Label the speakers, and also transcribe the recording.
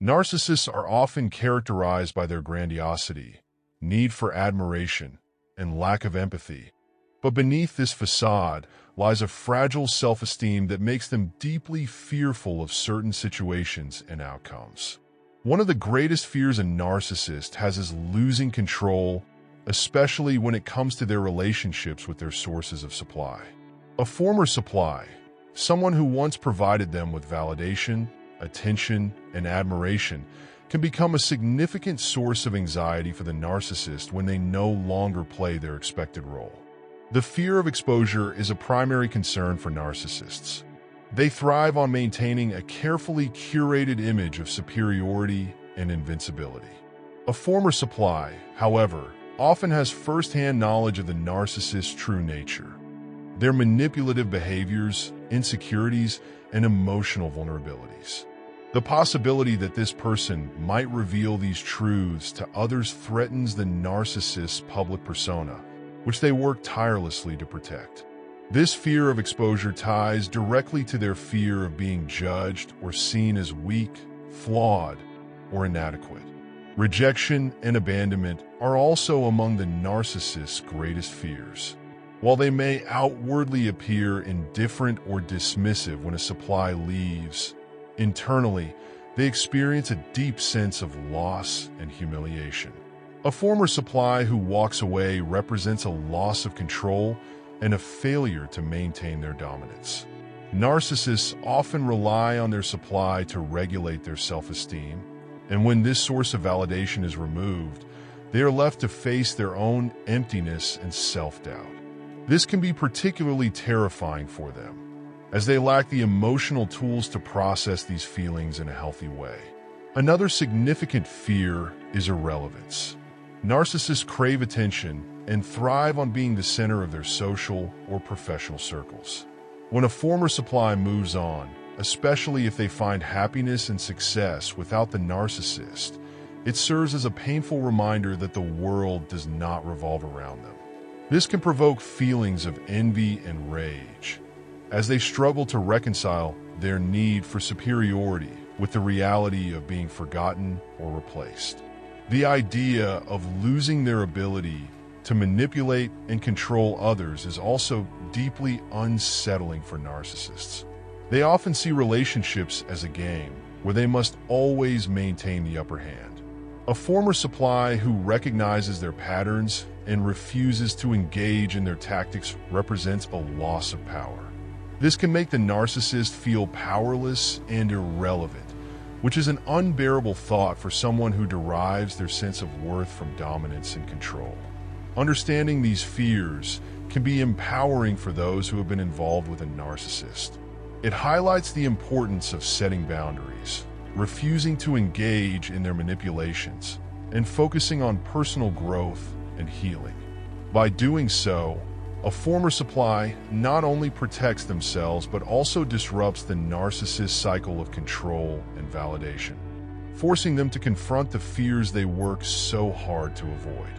Speaker 1: Narcissists are often characterized by their grandiosity, need for admiration, and lack of empathy. But beneath this facade lies a fragile self-esteem that makes them deeply fearful of certain situations and outcomes. One of the greatest fears a narcissist has is losing control, especially when it comes to their relationships with their sources of supply. A former supply, someone who once provided them with validation, attention, and admiration, can become a significant source of anxiety for the narcissist when they no longer play their expected role. The fear of exposure is a primary concern for narcissists. They thrive on maintaining a carefully curated image of superiority and invincibility. A former supply, however, often has first-hand knowledge of the narcissist's true nature, their manipulative behaviors, insecurities, and emotional vulnerabilities. The possibility that this person might reveal these truths to others threatens the narcissist's public persona, which they work tirelessly to protect. This fear of exposure ties directly to their fear of being judged or seen as weak, flawed, or inadequate. Rejection and abandonment are also among the narcissist's greatest fears. While they may outwardly appear indifferent or dismissive when a supply leaves, internally, they experience a deep sense of loss and humiliation. A former supply who walks away represents a loss of control and a failure to maintain their dominance. Narcissists often rely on their supply to regulate their self-esteem, and when this source of validation is removed, they are left to face their own emptiness and self-doubt. This can be particularly terrifying for them, as they lack the emotional tools to process these feelings in a healthy way. Another significant fear is irrelevance. Narcissists crave attention and thrive on being the center of their social or professional circles. When a former supply moves on, especially if they find happiness and success without the narcissist, it serves as a painful reminder that the world does not revolve around them. This can provoke feelings of envy and rage, as they struggle to reconcile their need for superiority with the reality of being forgotten or replaced. The idea of losing their ability to manipulate and control others is also deeply unsettling for narcissists. They often see relationships as a game where they must always maintain the upper hand. A former supply who recognizes their patterns and refuses to engage in their tactics represents a loss of power. This can make the narcissist feel powerless and irrelevant, which is an unbearable thought for someone who derives their sense of worth from dominance and control. Understanding these fears can be empowering for those who have been involved with a narcissist. It highlights the importance of setting boundaries, refusing to engage in their manipulations, and focusing on personal growth and healing. By doing so, a former supply not only protects themselves but also disrupts the narcissist's cycle of control and validation, forcing them to confront the fears they work so hard to avoid.